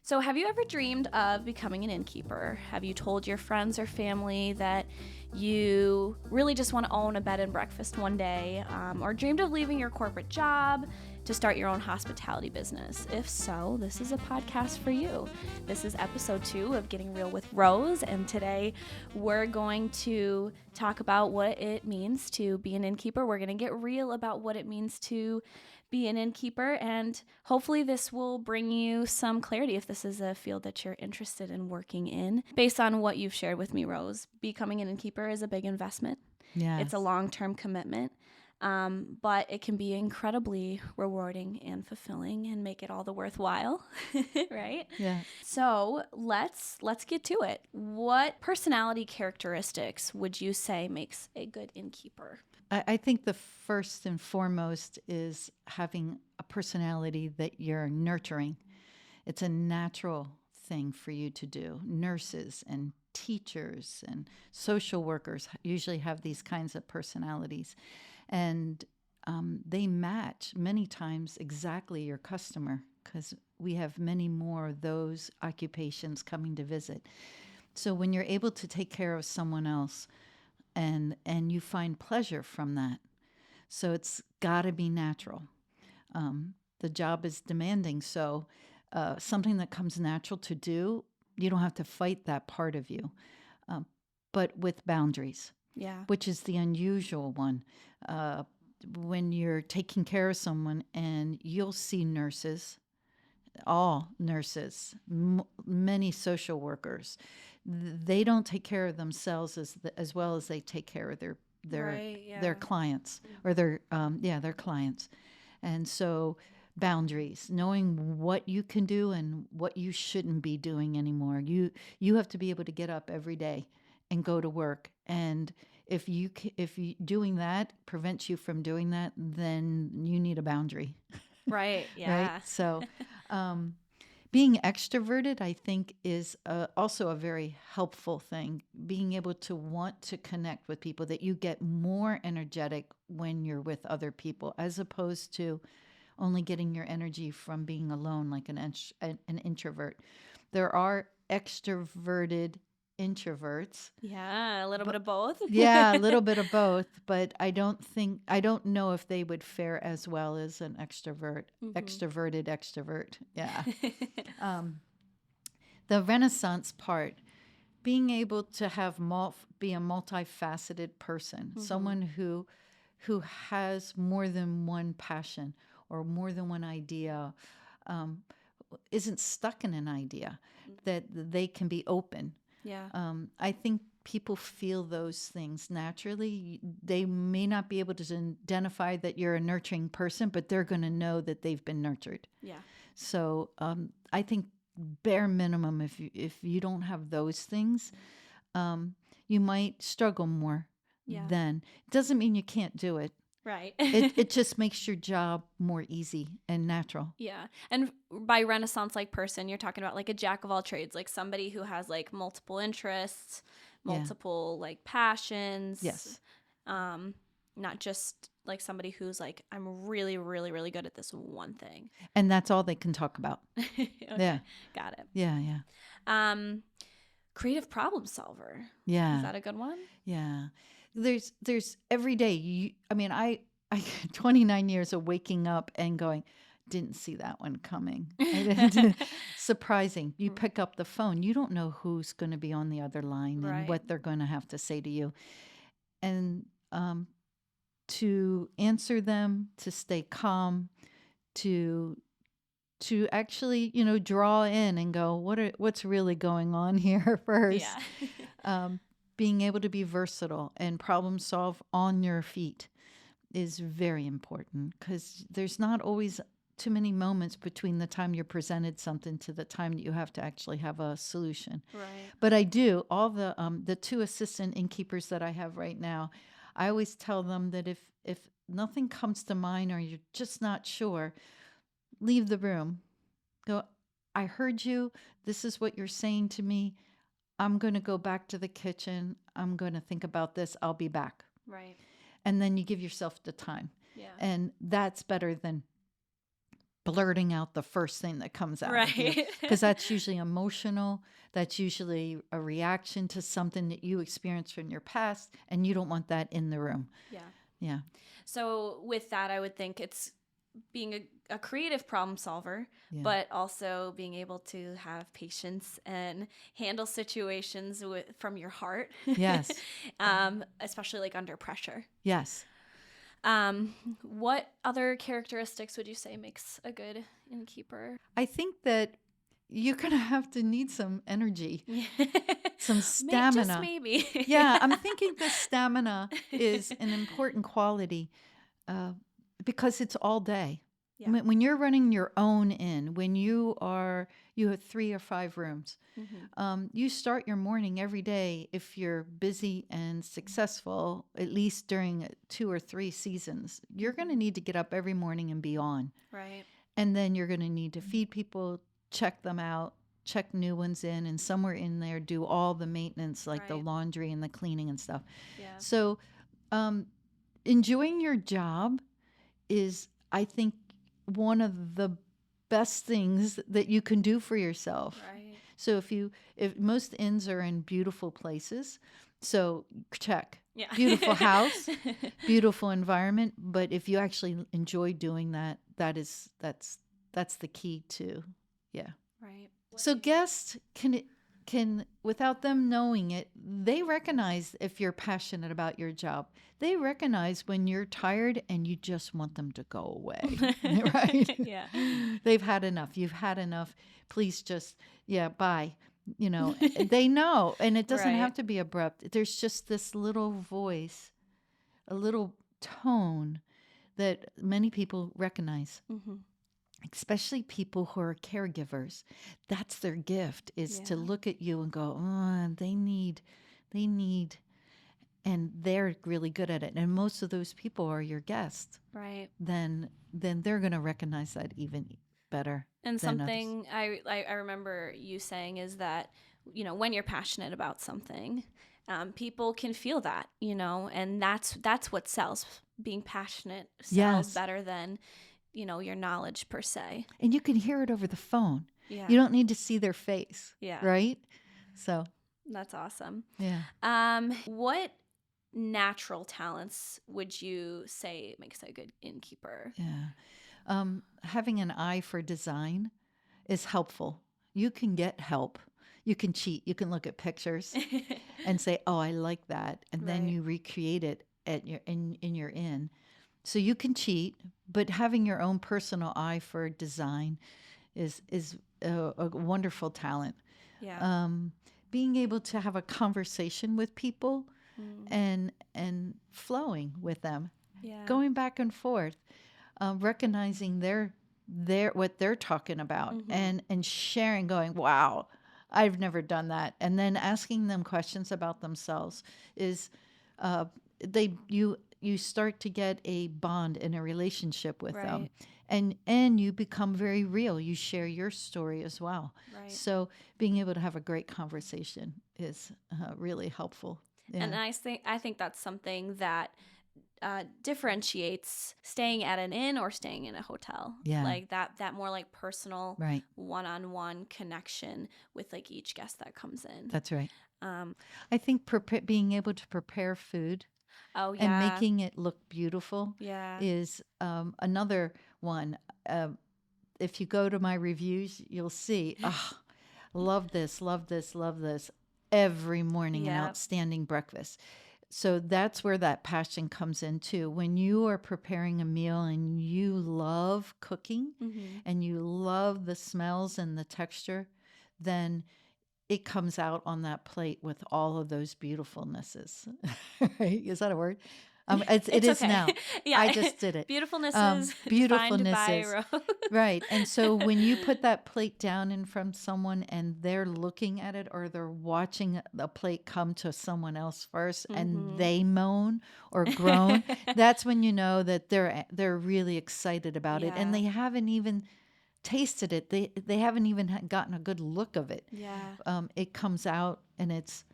So, have you ever dreamed of becoming an innkeeper? Have you told your friends or family that you really just want to own a bed and breakfast one day, or dreamed of leaving your corporate job to start your own hospitality business? If so, this is a podcast for you. This is episode 2 of Getting Real with Rose, and today we're going to talk about what it means to be an innkeeper. We're going to get real about what it means to be an innkeeper, and hopefully this will bring you some clarity if this is a field that you're interested in working in. Based on what you've shared with me, Rose, becoming an innkeeper is a big investment. Yes. It's a long-term commitment, but it can be incredibly rewarding and fulfilling and make it all the worthwhile, right? Yeah. So let's get to it. What personality characteristics would you say makes a good innkeeper? I think the first and foremost is having a personality that you're nurturing. It's a natural thing for you to do. Nurses and teachers and social workers usually have these kinds of personalities. And they match many times exactly your customer because we have many more of those occupations coming to visit. So when you're able to take care of someone else, and you find pleasure from that. So it's got to be natural. The job is demanding, so something that comes natural to do, you don't have to fight that part of you, but with boundaries. Yeah. Which is the unusual one. When you're taking care of someone, and you'll see nurses, all nurses, many social workers, they don't take care of themselves as well as they take care of their clients or their clients. And so boundaries, knowing what you can do and what you shouldn't be doing anymore. You have to be able to get up every day and go to work, and if you doing that prevents you from doing that, then you need a boundary. Right. Yeah. Right. So being extroverted, I think, is also a very helpful thing. Being able to want to connect with people, that you get more energetic when you're with other people, as opposed to only getting your energy from being alone, like an introvert. There are extroverted introverts. Yeah, a little bit of both. Yeah, a little bit of both, but I don't know if they would fare as well as an extroverted extrovert. Yeah. The Renaissance part, being able to have be a multifaceted person, someone who has more than one passion or more than one idea, isn't stuck in an idea, that they can be open. Yeah. I think people feel those things naturally. They may not be able to identify that you're a nurturing person, but they're going to know that they've been nurtured. Yeah. So I think bare minimum, if you don't have those things, you might struggle more. Yeah. Then it doesn't mean you can't do it. Right. It just makes your job more easy and natural. Yeah. And by Renaissance like person, you're talking about like a jack of all trades, like somebody who has like multiple interests, multiple like passions. Yes. Not just like somebody who's like, I'm really, really, really good at this one thing. And that's all they can talk about. Okay. Yeah. Got it. Yeah. Creative problem solver. Yeah. Is that a good one? Yeah. There's every day. I 29 years of waking up and going, didn't see that one coming. Surprising. You pick up the phone. You don't know who's going to be on the other line and what they're going to have to say to you. And to answer them, to stay calm, to actually, draw in and go, what's really going on here first? Yeah. Being able to be versatile and problem solve on your feet is very important, because there's not always too many moments between the time you're presented something to the time that you have to actually have a solution. Right. But I do, all the 2 assistant innkeepers that I have right now, I always tell them that if nothing comes to mind or you're just not sure, leave the room. Go, I heard you. This is what you're saying to me. I'm going to go back to the kitchen. I'm going to think about this. I'll be back. Right. And then you give yourself the time. Yeah. And that's better than blurting out the first thing that comes out of you, Right. because that's usually emotional. That's usually a reaction to something that you experienced from your past, and you don't want that in the room. Yeah. Yeah. So with that, I would think it's being a creative problem solver, Yeah. but also being able to have patience and handle situations from your heart. Yes. Especially like under pressure. Yes. What other characteristics would you say makes a good innkeeper? I think that you're going to have to need some energy, some stamina. Just maybe. Yeah, I'm thinking the stamina is an important quality because it's all day. Yeah. When you're running your own inn, when you have 3 or 5 rooms, you start your morning every day. If you're busy and successful, at least during 2 or 3 seasons, you're going to need to get up every morning and be on. Right. And then you're going to need to feed people, check them out, check new ones in, and somewhere in there do all the maintenance, like the Right. laundry and the cleaning and stuff. Yeah. So enjoying your job is, I think, one of the best things that you can do for yourself. Right. So if most inns are in beautiful places, so check. Yeah. Beautiful house, beautiful environment, but if you actually enjoy doing that, that's the key to, yeah. Right. So guests can without them knowing it, they recognize if you're passionate about your job. They recognize when you're tired and you just want them to go away, right? Yeah. They've had enough. You've had enough. Please just, bye. They know, and it doesn't have Right. to be abrupt. There's just this little voice, a little tone that many people recognize, especially people who are caregivers. That's their gift, is to Yeah. look at you and go, oh, they need, and they're really good at it. And most of those people are your guests. Right. Then they're going to recognize that even better. And than others. something I remember you saying is that, when you're passionate about something, people can feel that, and that's what sells. Being passionate sells Yes. better than, your knowledge per se. And you can hear it over the phone. Yeah. You don't need to see their face. Yeah. Right? So, That's awesome. yeah. What natural talents would you say makes a good innkeeper? Yeah. Having an eye for design is helpful. You can get help. You can cheat. You can look at pictures and say, "Oh, I like that," and then Right. you recreate it at in your inn. So you can cheat, but having your own personal eye for design is a wonderful talent. Yeah. Being able to have a conversation with people and flowing with them, Yeah. going back and forth, recognizing their what they're talking about, and sharing, going, wow, I've never done that, and then asking them questions about themselves is you start to get a bond and a relationship with them, and you become very real. You share your story as well. Right. So being able to have a great conversation is really helpful. Yeah. And I think that's something that differentiates staying at an inn or staying in a hotel. Yeah. Like that more like personal, Right. one-on-one connection with like each guest that comes in. That's right. Um, I think being able to prepare food oh and yeah. making it look beautiful Yeah. is another one. If you go to my reviews, you'll see, love this, love this, love this. Every morning, an Yeah. outstanding breakfast. So that's where that passion comes in too. When you are preparing a meal and you love cooking and you love the smells and the texture, then it comes out on that plate with all of those beautifulnesses. Right? Is that a word? It It's is okay. now. Yeah. I just did it. Beautifulness is defined by Beautifulnesses. Rose. Right. And so when you put that plate down in front of someone and they're looking at it, or they're watching the plate come to someone else first and they moan or groan, that's when you know that they're really excited about it, and Yeah. they haven't even tasted it. They haven't even gotten a good look of it. Yeah. It comes out and it's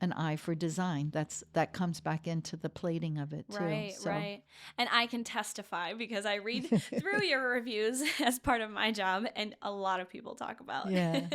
an eye for design. That comes back into the plating of it too. Right, So, right. And I can testify because I read through your reviews as part of my job, and a lot of people talk about Yeah.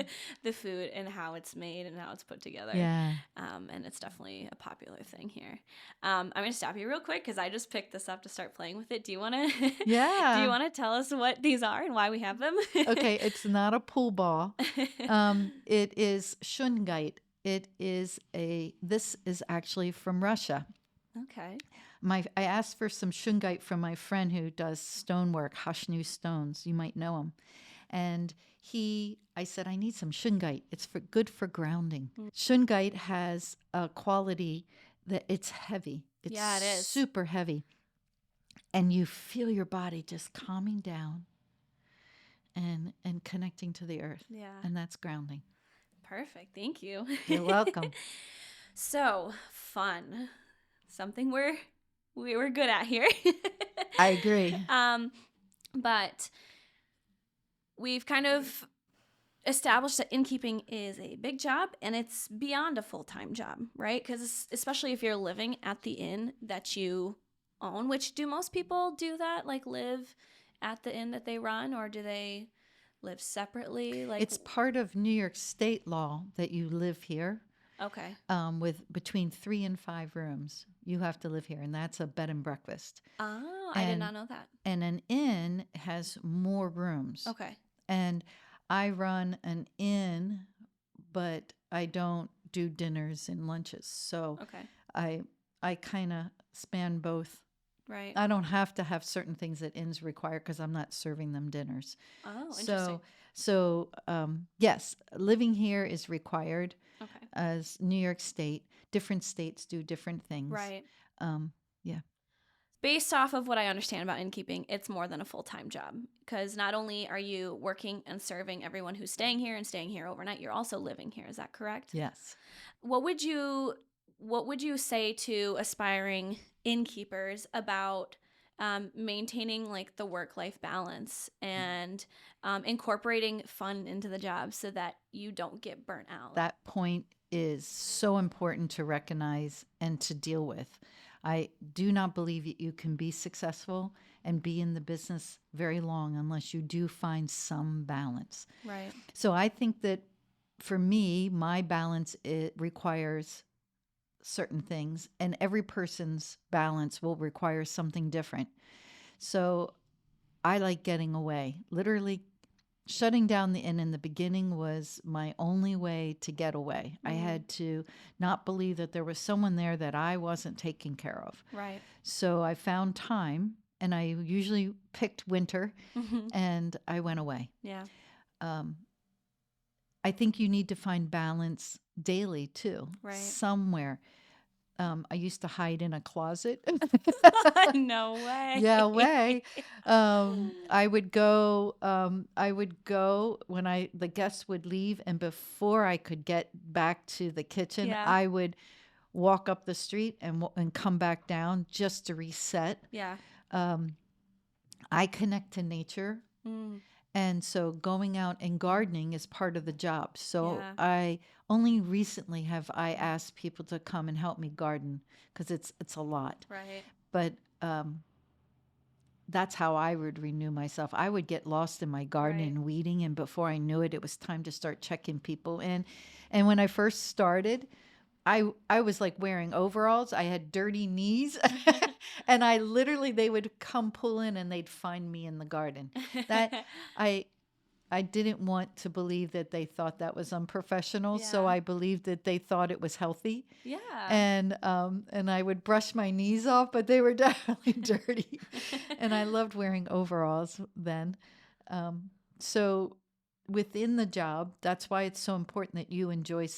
the food and how it's made and how it's put together. Yeah. And it's definitely a popular thing here. I'm going to stop you real quick because I just picked this up to start playing with it. Do you want to? Yeah. Do you want to tell us what these are and why we have them? Okay, it's not a pool ball. It is shungite. This is actually from Russia. Okay. I asked for some shungite from my friend who does stonework, Hashnu Stones. You might know him. And I said, I need some shungite. It's good for grounding. Shungite has a quality that it's heavy. It's Yeah, it is. super heavy. And you feel your body just calming down and connecting to the earth. Yeah. And that's grounding. Perfect. Thank you. You're welcome. So fun. Something we were good at here. I agree. But we've kind of established that innkeeping is a big job and it's beyond a full-time job, right? Because especially if you're living at the inn that you own, which do most people do that, like live at the inn that they run, or do they live separately? Like It's part of New York State law that you live here. Okay. With between 3 and 5 rooms, you have to live here, and that's a bed and breakfast. Oh, I did not know that. And an inn has more rooms. Okay. And I run an inn, but I don't do dinners and lunches. So Okay. I kind of span both. Right. I don't have to have certain things that inns require because I'm not serving them dinners. Oh, interesting. So yes, living here is required. Okay. As New York State. Different states do different things. Right. Yeah. Based off of what I understand about innkeeping, it's more than a full-time job because not only are you working and serving everyone who's staying here and staying here overnight, you're also living here. Is that correct? Yes. What would you say to aspiring innkeepers about maintaining like the work-life balance and incorporating fun into the job so that you don't get burnt out? That point is so important to recognize and to deal with. I do not believe that you can be successful and be in the business very long unless you do find some balance. Right. So I think that for me, my balance, it requires certain things, and every person's balance will require something different. So I like getting away. Literally, shutting down the inn in the beginning was my only way to get away. I had to not believe that there was someone there that I wasn't taking care of. Right. So I found time, and I usually picked winter, and I went away. Yeah. I think you need to find balance daily too, Right. somewhere. I used to hide in a closet. No way. Yeah, way. I would go when the guests would leave, and before I could get back to the kitchen, Yeah. I would walk up the street and come back down just to reset. Yeah. I connect to nature. And so going out and gardening is part of the job. So Yeah. I only recently have I asked people to come and help me garden because it's a lot. Right. But that's how I would renew myself. I would get lost in my garden Right. and weeding, and before I knew it, it was time to start checking people in. And when I first started, I was like wearing overalls. I had dirty knees, and they would come pull in and they'd find me in the garden. That I didn't want to believe that they thought that was unprofessional, so Yeah. I believed that they thought it was healthy. Yeah. And I would brush my knees off, but they were definitely dirty. And I loved wearing overalls then. So within the job, that's why it's so important that you enjoy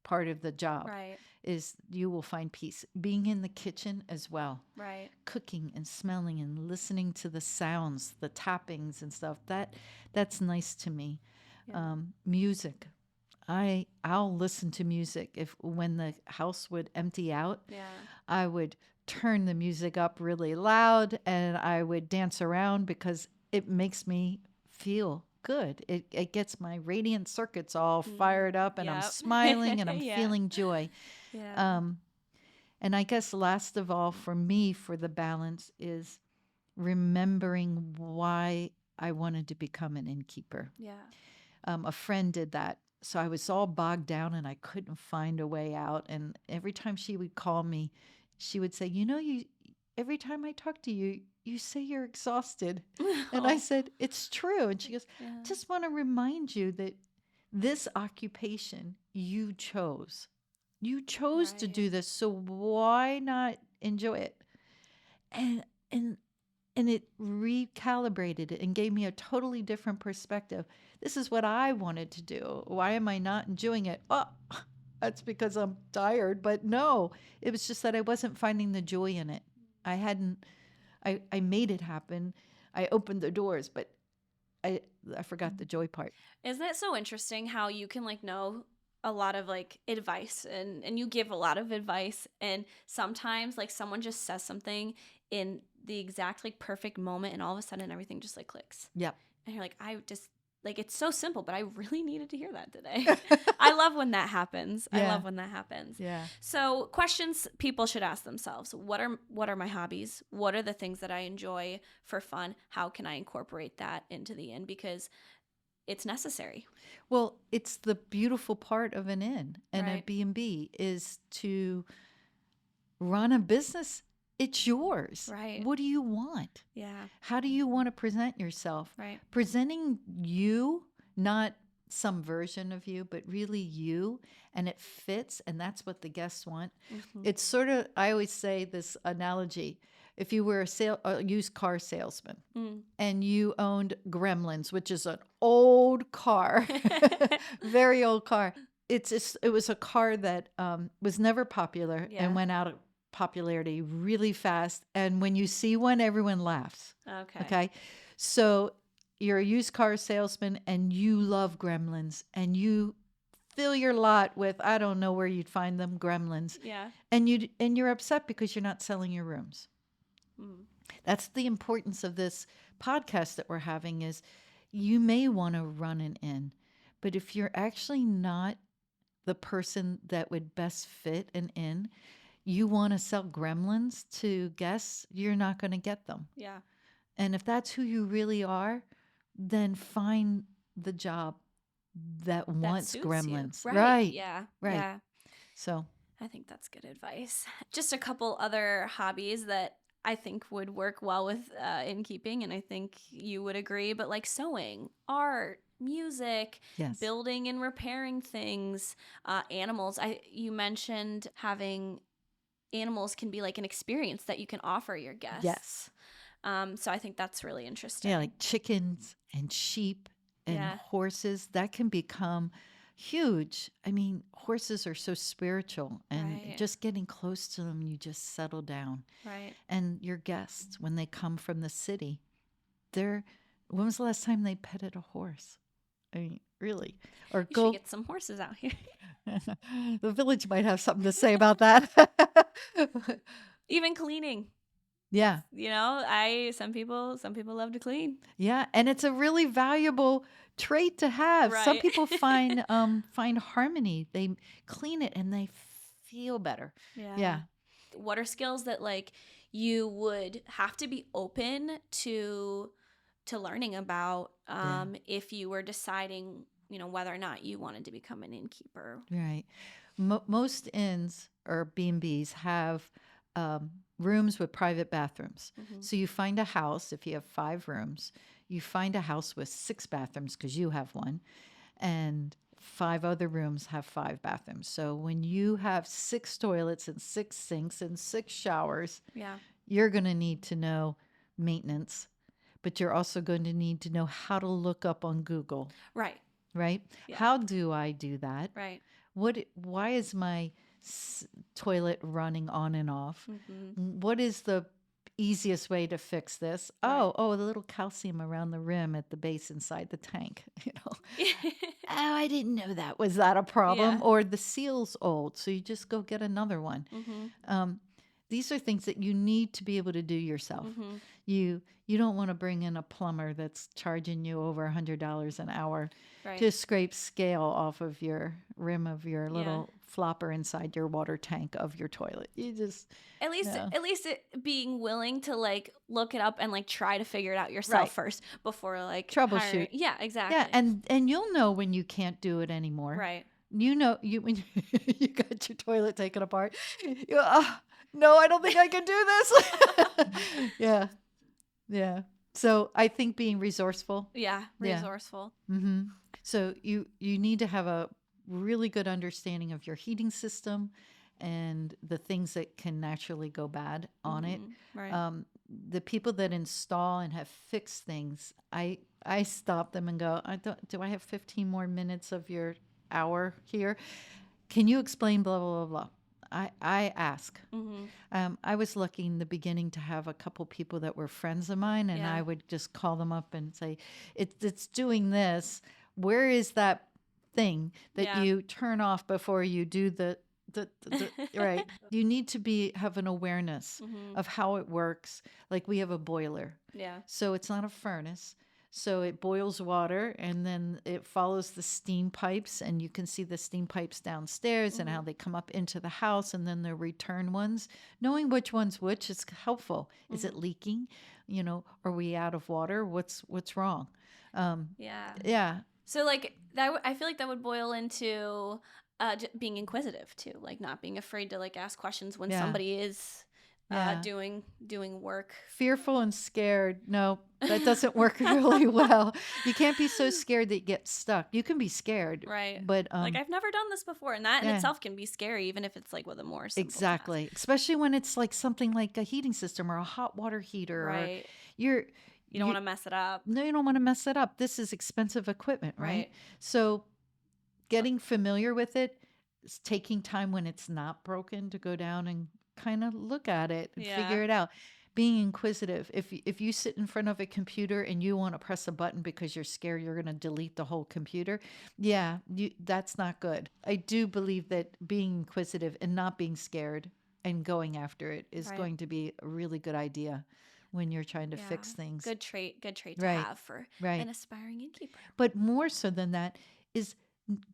part of the job. Right. Is you will find peace. Being in the kitchen as well. Right. Cooking and smelling and listening to the sounds, the tappings and stuff. That's nice to me. Yeah. Music. I'll listen to music. When the house would empty out, Yeah. I would turn the music up really loud and I would dance around because it makes me feel good. It gets my radiant circuits all fired up, and I'm Yep. smiling and I'm Yeah. feeling joy. Yeah. And I guess last of all, for me, for the balance is remembering why I wanted to become an innkeeper. Yeah. A friend did that. So I was all bogged down and I couldn't find a way out. And every time she would call me, she would say, you every time I talk to you, you say you're exhausted. And I Oh, said, it's true. And she goes, yeah. just want to remind you that this occupation you chose. You chose to Right. do this, so why not enjoy it? And and and it recalibrated it and gave me a totally different perspective. This is what I wanted to do. Why am I not enjoying it? Oh, that's because I'm tired. But no, it was just that I wasn't finding the joy in it. I hadn't. I made it happen. I opened the doors, but I I forgot the joy part. Isn't it so interesting how you can like know a lot of like advice and you give a lot of advice and sometimes like someone just says something in the exact like perfect moment and all of a sudden everything just like clicks. Yep. And you're like, I just like it's so simple, but I really needed to hear that today. I love when that happens. I Yeah. love when that happens. Yeah. So, questions people should ask themselves. What are my hobbies? What are the things that I enjoy for fun? How can I incorporate that into the inn because it's necessary. Well, it's the beautiful part of an inn and a Right. B&B is to run a business. It's yours. Right. What do you want? Yeah. How do you want to present yourself? Right. Presenting you, not some version of you, but really you, and it fits, and that's what the guests want. Mhm. It's sort of, I always say this analogy. If you were a used car salesman Mm. and you owned Gremlins, which is an old car, very old car. It was a car that was never popular Yeah. and went out of popularity really fast. And when you see one, everyone laughs. Okay. Okay. So you're a used car salesman and you love Gremlins and you fill your lot with, I don't know where you'd find them, Gremlins. Yeah. And you're upset because you're not selling your rooms. Mm. That's the importance of this podcast that we're having is you may want to run an inn, but if you're actually not the person that would best fit an inn, you want to sell Gremlins to guests, you're not going to get them. Yeah. And if that's who you really are, then find the job that That wants suits you. Gremlins. Right. Yeah. Right. Yeah. So, I think that's good advice. Just a couple other hobbies that I think would work well with innkeeping, and I think you would agree, but like sewing, art, music, yes. building and repairing things, animals. You mentioned having animals can be like an experience that you can offer your guests. Yes. So I think that's really interesting. Yeah, like chickens and sheep and Yeah. horses, that can become huge. I mean, horses are so spiritual, and Right. just getting close to them, you just settle down. Right. And your guests, when they come from the city, when was the last time they petted a horse? I mean, really? Or You go. should get some horses out here. The village might have something to say about that. Even cleaning. Yeah. You know, some people love to clean. Yeah, and it's a really valuable trait to have. Some Right. people find harmony. They clean it and they feel better. Yeah. What are skills that like you would have to be open to learning about if you were deciding, whether or not you wanted to become an innkeeper? Right. Most inns or B&Bs have rooms with private bathrooms. Mhm. So you find a house, if you have 5 rooms, you find a house with 6 bathrooms because you have one, and 5 other rooms have 5 bathrooms. So when you have 6 toilets and 6 sinks and 6 showers, Yeah. you're going to need to know maintenance, but you're also going to need to know how to look up on Google, Right. right? Yeah. How do I do that? Right. Why is my toilet running on and off? Mhm. What is the easiest way to fix this? Right. Oh, the little calcium around the rim at the base inside the tank. Oh, I didn't know that. Was that a problem? Yeah. Or the seal's old, so you just go get another one. Mhm. These are things that you need to be able to do yourself. Mhm. You don't want to bring in a plumber that's charging you over $100 an hour Right. to scrape scale off of your rim of your Yeah. little flopper inside your water tank of your toilet. You just At least, Yeah. being willing to like look it up and like try to figure it out yourself Right. first before like Troubleshoot. hiring- Yeah, exactly. Yeah, and you'll know when you can't do it anymore. right. You know, you when you got your toilet taken apart. No, I don't think I can do this. Yeah, yeah. So I think being resourceful. Yeah, Yeah. resourceful. Mm-hmm. So you need to have a really good understanding of your heating system and the things that can naturally go bad on it. Mhm, Right. The people that install and have fixed things, I stop them and go, do I have 15 more minutes of your hour here? Can you explain blah blah blah blah? I ask. hmm I was lucky in the beginning to have a couple people that were friends of mine, and Yeah. I would just call them up and say, "It's doing this. Where is that thing that Yeah. you turn off before you do the right?" You need to have an awareness hmm of how it works. Like we have a boiler, Yeah. so it's not a furnace. So it boils water and then it follows the steam pipes, and you can see the steam pipes downstairs and how they come up into the house, and then the return ones. Knowing which one's which is helpful. Is it leaking? You know, are we out of water? What's wrong? Yeah. Yeah, So like I feel like that would boil into being inquisitive too, like not being afraid to like ask questions when Yeah. somebody is Yeah. doing work. fearful and scared. No, that doesn't work really well. You can't be so scared that you get stuck. You can be scared, Right. but Like I've never done this before, and that in yeah. itself can be scary, even if it's like with a more simple task. exactly, especially when it's like something like a heating system or a hot water heater. Or Right. you're You don't want to mess it up. no, you don't want to mess it up. This is expensive equipment, right? Right. So getting familiar with it, is taking time when it's not broken to go down and kind of look at it and Yeah. figure it out. Being inquisitive. If you sit in front of a computer and you want to press a button because you're scared you're going to delete the whole computer, yeah, that's not good. I do believe that being inquisitive and not being scared and going after it is Right. going to be a really good idea when you're trying to fix Yeah. things. Good trait to Right. have for Right. an aspiring innkeeper. But more so than that is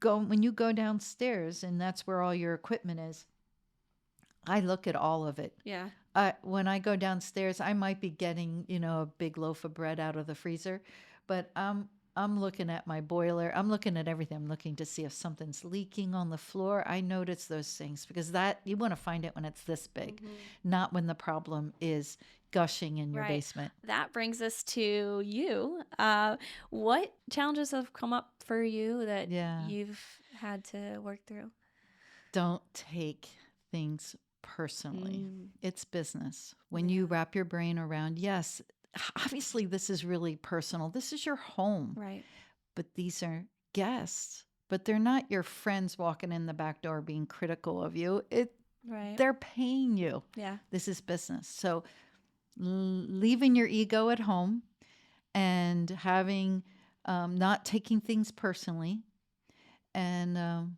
when you go downstairs and that's where all your equipment is. I look at all of it. Yeah. When I go downstairs, I might be getting, a big loaf of bread out of the freezer, but I'm looking at my boiler. I'm looking at everything. I'm looking to see if something's leaking on the floor. I notice those things because that you want to find it when it's this big, not when the problem is gushing in your Right. basement. That brings us to you. What challenges have come up for you that Yeah. you've had to work through? Don't take things personally. Mm. It's business. When you wrap your brain around, yes, obviously this is really personal. This is your home, Right. but these are guests. But they're not your friends walking in the back door being critical of you. Right. They're paying you. Yeah. This is business. So leaving your ego at home and having not taking things personally and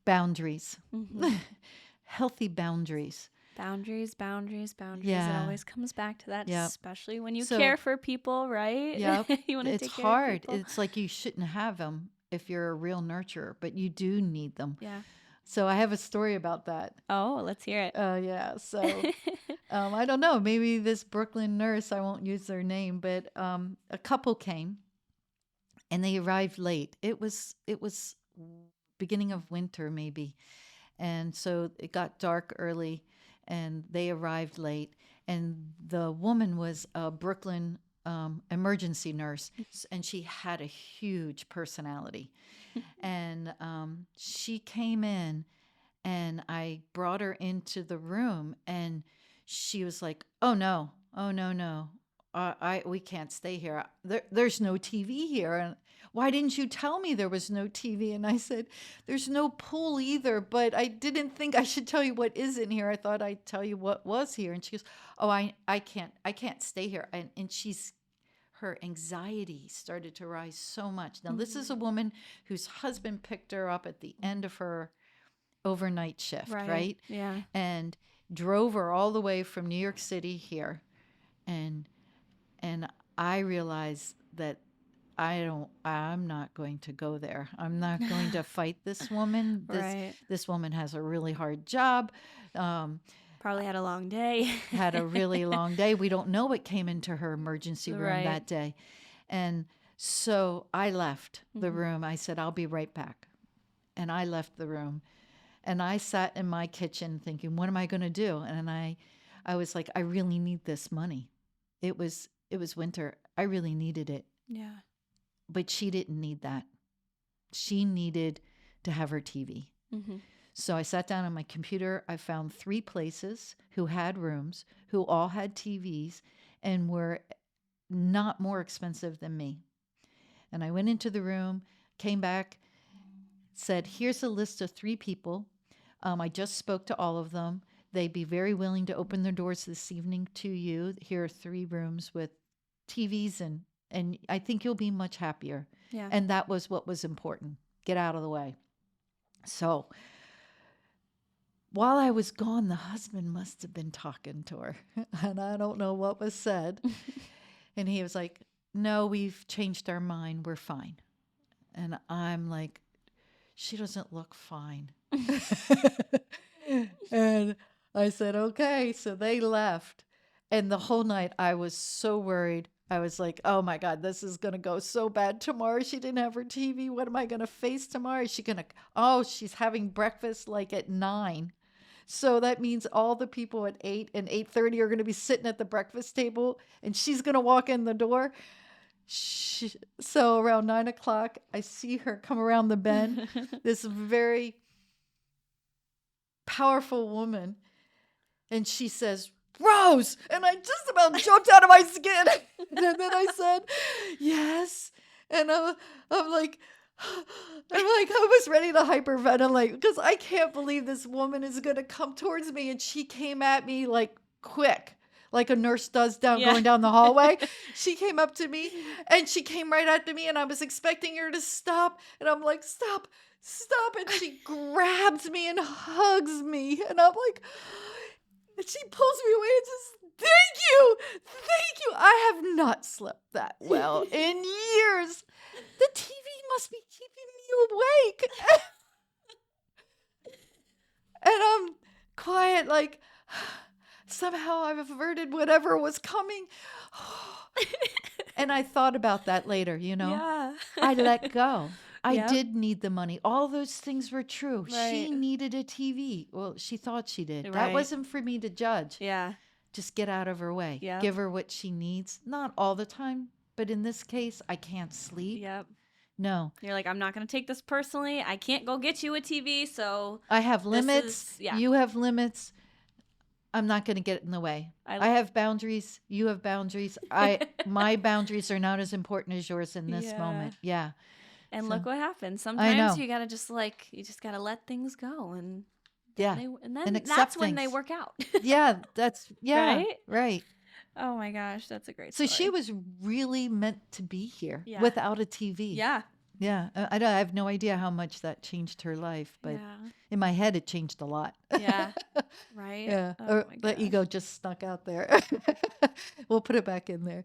boundaries. Mhm. Healthy boundaries. Boundaries. It Yeah. always comes back to that, Yep. especially when you So- care for people, right? Yep. You want to It's take care hard. of people. It's like you shouldn't have them if you're a real nurturer, but you do need them. Yeah. So I have a story about that. Oh, let's hear it. Yeah. So I don't know. Maybe this Brooklyn nurse, I won't use their name, but a couple came and they arrived late. It was beginning of winter maybe. And so it got dark early and they arrived late. And the woman was a Brooklyn emergency nurse, and she had a huge personality. And she came in, and I brought her into the room, and she was like, "Oh no, no. We can't stay here. There's no TV here. And why didn't you tell me there was no TV?" And I said, "There's no pool either, but I didn't think I should tell you what is in here. I thought I'd tell you what was here." And she goes, "Oh, I can't stay here." And her anxiety started to rise so much. Now, this is a woman whose husband picked her up at the end of her overnight shift, right? Yeah. And drove her all the way from New York City here and and I realized that I'm not going to go there. I'm not going to fight this woman. Right. This woman has a really hard job. Um, Probably had a long day. had a really long day. We don't know what came into her emergency room Right. that day. And so I left the Mhm. room. I said, I'll be right back. And I left the room. And I sat in my kitchen thinking, what am I going to do? And I was like, I really need this money. It was winter. I really needed it. Yeah. But she didn't need that. She needed to have her TV. Mhm. So I sat down on my computer. I found 3 places who had rooms, who all had TVs and were not more expensive than me. And I went into the room, came back, said, here's a list of 3 people. I just spoke to all of them. They'd be very willing to open their doors this evening to you. Here are 3 rooms with TVs, and I think you'll be much happier. Yeah. And that was what was important. Get out of the way. So while I was gone, the husband must have been talking to her. And I don't know what was said. And he was like, no, we've changed our mind. We're fine. And I'm like, she doesn't look fine. And I said, okay. So they left. And the whole night I was so worried. I was like, oh my God, this is going to go so bad tomorrow. She didn't have her TV. What am I going to face tomorrow? Is she going to, oh, she's having breakfast like at 9. So that means all the people at 8 and 8:30 are going to be sitting at the breakfast table, and she's going to walk in the door. So around 9 o'clock, I see her come around the bend, this very powerful woman, and she says, Rose! And I just about jumped out of my skin. And then I said, yes. And I'm like, I was ready to hyperventilate because I can't believe this woman is going to come towards me. And she came at me like quick, like a nurse does going down the hallway. She came up to me and she came right at me, and I was expecting her to stop. And I'm like, stop. And she grabs me and hugs me. And I'm like, and she pulls me away and says, thank you. I have not slept that well in years. The TV must be keeping me awake. And I'm quiet, like, somehow I've averted whatever was coming. And I thought about that later, Yeah. I let go. I Yep. did need the money. All those things were true. She Right. needed a TV. Well, she thought she did. That Right. wasn't for me to judge. Yeah. Just get out of her way. Yep. Give her what she needs. Not all the time, but in this case, I can't sleep. Yep. No, You're like, I'm not going to take this personally. I can't go get you a TV. So I have This limits. is- yeah. You have limits. I'm not going to get in the way. I have boundaries. You have boundaries. My boundaries are not as important as yours in this Yeah. moment. Yeah. And So- look what happens. know. Sometimes you got to just you just got to let things go. And Yeah. then And accept that's when they things. work out. Yeah. Yeah. Right? Right. Oh my gosh. That's a great So story. she was really meant to be here Yeah. without a TV. Yeah. Yeah. I have no idea how much that changed her life, but Yeah. in my head, it changed a lot. Yeah. Right? Yeah. Oh Or my the gosh. ego just snuck out there. We'll put it back in there.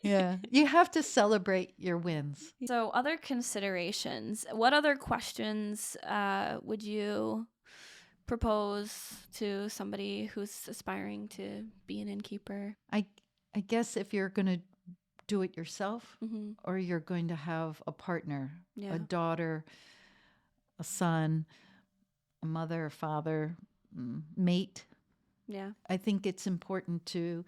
Yeah. You have to celebrate your wins. So, other considerations. What other questions would you propose to somebody who's aspiring to be an innkeeper? I guess if you're going to do it yourself, Mm-hmm. or you're going to have a partner, Yeah. a daughter, a son, a mother, a father, mate, Yeah. I think it's important to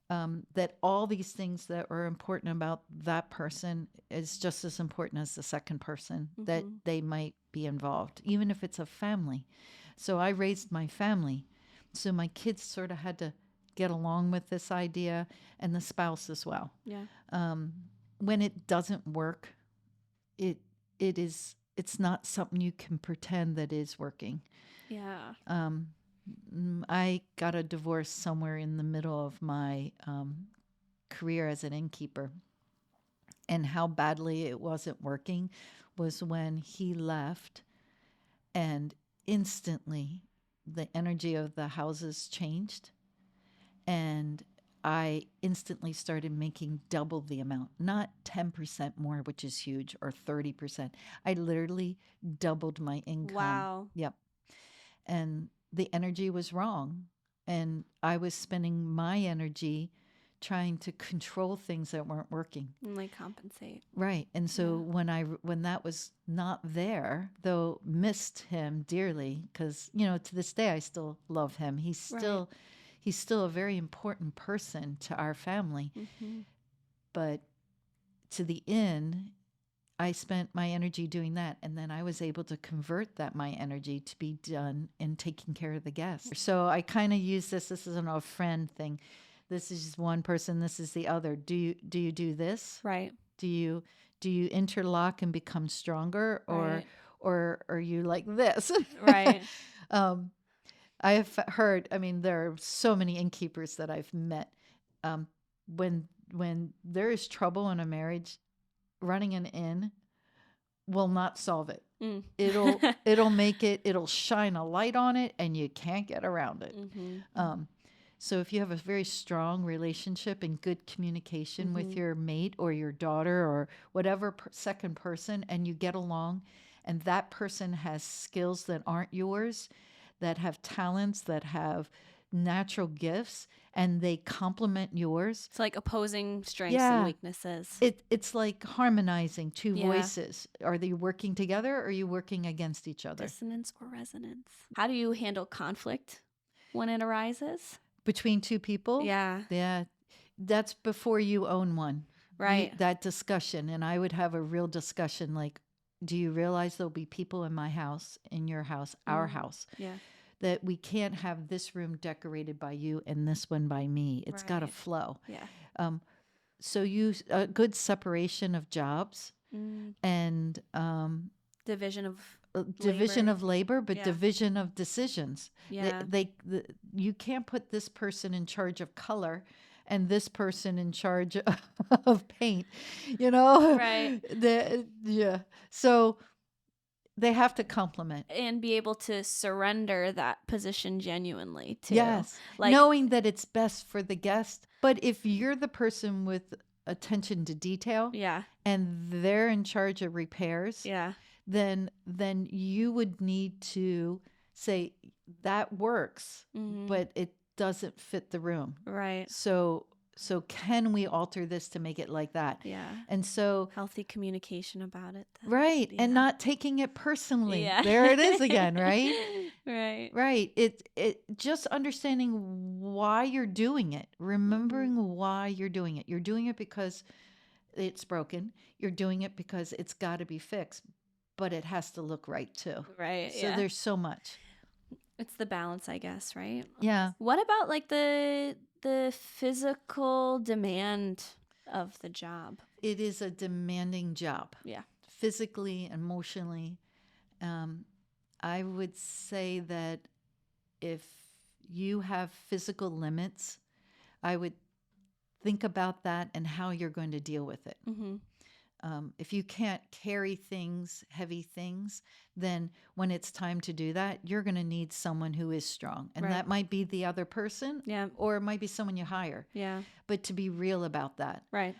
that all these things that are important about that person is just as important as the second person, that Mhm. they might be involved, even if it's a family. So I raised my family. So my kids sort of had to get along with this idea, and the spouse as well. Yeah. When it doesn't work, it's not something you can pretend that is working. Yeah. I got a divorce somewhere in the middle of my career as an innkeeper. And how badly it wasn't working was when he left, and instantly the energy of the houses changed. And I instantly started making double the amount, not 10% more, which is huge, or 30%. I literally doubled my income. Wow. Yep. And the energy was wrong. And I was spending my energy trying to control things that weren't working. And like compensate. Right. And so when that was not there, though missed him dearly, because, to this day I still love him. He's still a very important person to our family. Mm-hmm. But to the end, I spent my energy doing that. And then I was able to convert my energy to be done in taking care of the guests. So I kind of use this isn't a friend thing. This is just one person, this is the other. Do you do this? Right. Do you interlock and become stronger, Right. or are you like this? Right. I have heard, there are so many innkeepers that I've met. When there is trouble in a marriage, running an inn will not solve it. Mm. It'll shine a light on it, and you can't get around it. Mm-hmm. So if you have a very strong relationship and good communication with your mate or your daughter or whatever second person, and you get along, and that person has skills that aren't yours, that have talents, that have natural gifts, and they complement yours. It's like opposing strengths and weaknesses. It's like harmonizing two voices. Are they working together, or are you working against each other? Dissonance or resonance. How do you handle conflict when it arises? Between two people? Yeah. Yeah. That's before you own one. Right. That discussion. And I would have a real discussion like, do you realize there'll be people in my house, in your house, our house? Yeah. That we can't have this room decorated by you and this one by me. It's got to flow. Yeah. So use a good separation of jobs and division of labor, but division of decisions. Yeah. You can't put this person in charge of color and this person in charge of paint, Right. So they have to complement. And be able to surrender that position genuinely too. Yes. Like, knowing that it's best for the guest. But if you're the person with attention to detail and they're in charge of repairs, then you would need to say that works, but it doesn't fit the room. Right. So can we alter this to make it like that? Yeah. And so healthy communication about it. Then. Right. Yeah. And not taking it personally. Yeah. There it is again, right? Right. Right. It just understanding why you're doing it, remembering why you're doing it. You're doing it because it's broken. You're doing it because it's got to be fixed, but it has to look right too. Right. So there's so much. It's the balance, I guess, right? Yeah. What about like the physical demand of the job? It is a demanding job. Yeah. Physically, emotionally. I would say that if you have physical limits, I would think about that and how you're going to deal with it. If you can't carry things, heavy things, then when it's time to do that, you're going to need someone who is strong. And that might be the other person, or it might be someone you hire. Yeah. But to be real about that. Right.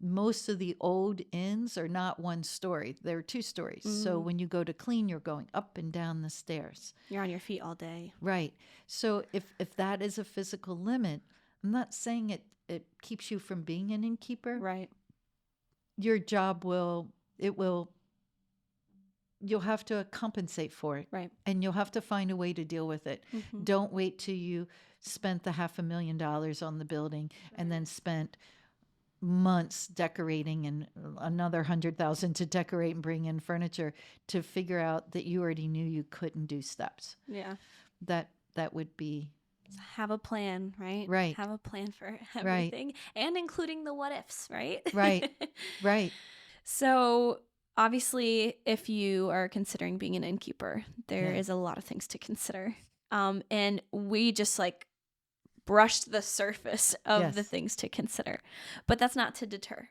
Most of the old inns are not one story. They're two stories. So when you go to clean, you're going up and down the stairs. You're on your feet all day. Right. So if that is a physical limit, I'm not saying it keeps you from being an innkeeper. Right. Your job you'll have to compensate for it. Right. And you'll have to find a way to deal with it. Don't wait till you spent the $500,000 on the building and then spent months decorating and another 100,000 to decorate and bring in furniture to figure out that you already knew you couldn't do steps. Yeah. That would be... Have a plan, right? Right. Have a plan for everything, and including the what ifs, right? Right. Right. So obviously, if you are considering being an innkeeper, there is a lot of things to consider. And we just like brushed the surface of the things to consider, but that's not to deter.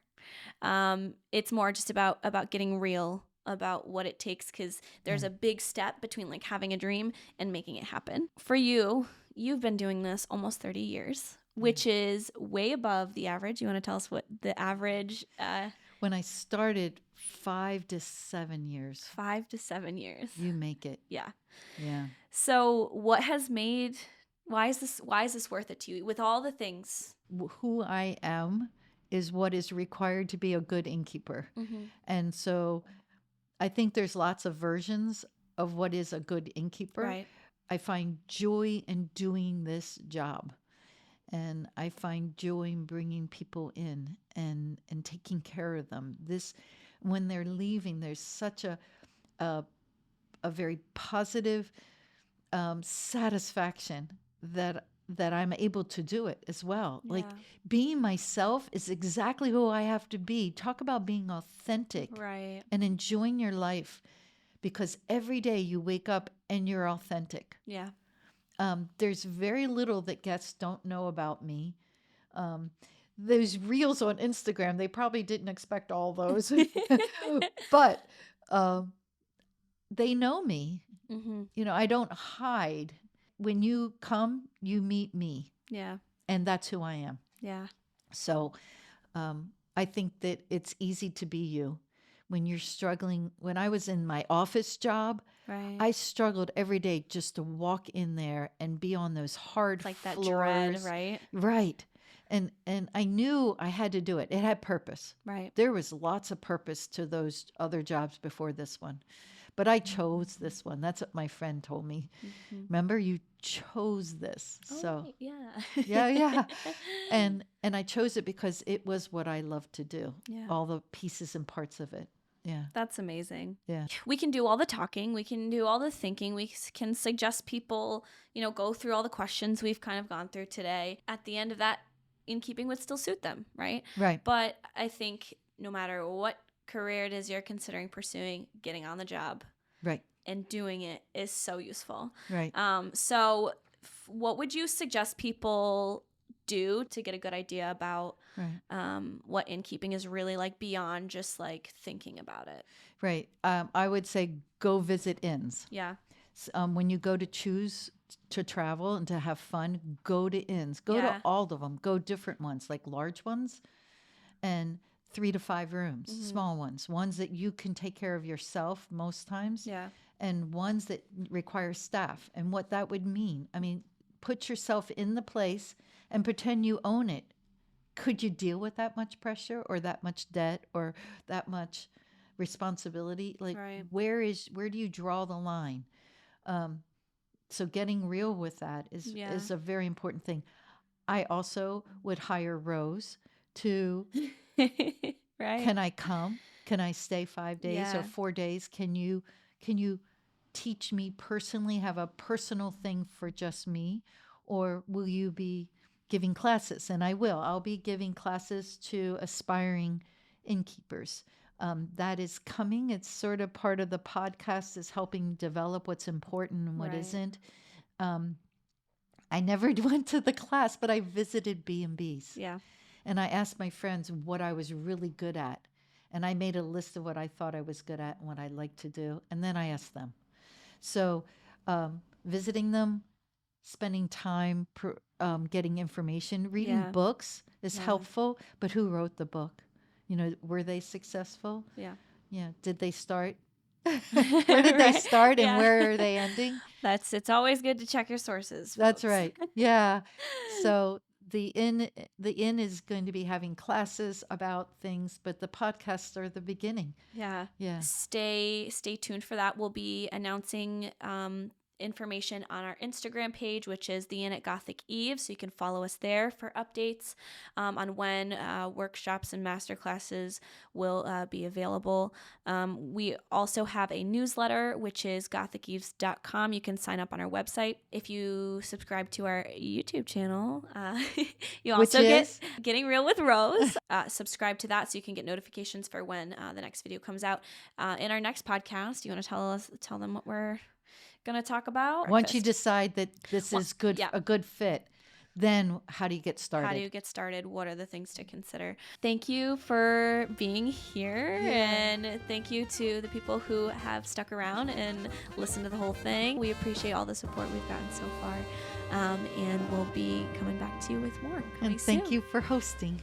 It's more just about getting real about what it takes, because there's a big step between like having a dream and making it happen. For you, you've been doing this almost 30 years. which is way above the average. You want to tell us what the average? When I started, 5 to 7 years. 5 to 7 years. You make it. Yeah. Yeah. So what has made? Why is this worth it to you? With all the things. Who I am is what is required to be a good innkeeper. Mm-hmm. And so I think there's lots of versions of what is a good innkeeper. Right. I find joy in doing this job. And I find joy in bringing people in and taking care of them. This, when they're leaving, there's such a very positive satisfaction that I'm able to do it as well. Yeah. Like being myself is exactly who I have to be. Talk about being authentic, Right. and enjoying your life, because every day you wake up and you're authentic. Yeah. There's very little that guests don't know about me. Those reels on Instagram, they probably didn't expect all those, but they know me. Mm-hmm. You know, I don't hide. When you come, you meet me, Yeah. and that's who I am. Yeah. So I think that it's easy to be you. When you're struggling, when I was in my office job, Right. I struggled every day just to walk in there and be on those hard It's like that floors. dread, right? Right. And I knew I had to do it. It had purpose. Right. There was lots of purpose to those other jobs before this one. But I chose this one. That's what my friend told me. Mm-hmm. Remember, you chose this. Oh, So right. Yeah. yeah. And I chose it because it was what I loved to do. Yeah. All the pieces and parts of it. Yeah. That's amazing. Yeah. We can do all the talking. We can do all the thinking. We can suggest people, go through all the questions we've kind of gone through today. At the end of that, innkeeping would still suit them, right? Right. But I think no matter what career it is you're considering pursuing, getting on the job Right. and doing it is so useful. Right. So what would you suggest people do to get a good idea about what innkeeping is really like beyond just like thinking about it? Right. I would say go visit inns. Yeah. When you go to choose to travel and to have fun, go to inns. Go to all of them. Go different ones, like large ones and 3 to 5 rooms, small ones that you can take care of yourself most times. Yeah. And ones that require staff, and what that would mean. I mean, put yourself in the place and pretend you own it. Could you deal with that much pressure or that much debt or that much responsibility? Like, where do you draw the line? So getting real with that is a very important thing. I also would hire Rose to, right. Can I come? Can I stay 5 days or 4 days? Can you teach me personally, have a personal thing for just me? Or will you be giving classes? And I'll be giving classes to aspiring innkeepers. That is coming. It's sort of part of the podcast, is helping develop what's important and what isn't. I never went to the class, but I visited B&Bs. Yeah. And I asked my friends what I was really good at. And I made a list of what I thought I was good at and what I liked to do. And then I asked them. So visiting them, spending time getting information, reading books is helpful. But who wrote the book? Were they successful? Yeah. Yeah. Did they start? Where did they start and where are they ending? It's always good to check your sources. That's right. Yeah. So the inn is going to be having classes about things, but the podcasts are the beginning. Yeah. Yeah. Stay tuned for that. We'll be announcing information on our Instagram page, which is The Inn at Gothic Eve. So you can follow us there for updates on when workshops and masterclasses will be available. We also have a newsletter, which is gothiceves.com. You can sign up on our website. If you subscribe to our YouTube channel, you also get Getting Real with Rose. Subscribe to that so you can get notifications for when the next video comes out. In our next podcast, you want to tell them what we're going to talk about? Once you decide that this is good, a good fit, Then how do you get started? How do you get started? What are the things to consider? Thank you for being here. And thank you to the people who have stuck around and listened to the whole thing. We appreciate all the support we've gotten so far. And we'll be coming back to you with more. And thank you for hosting.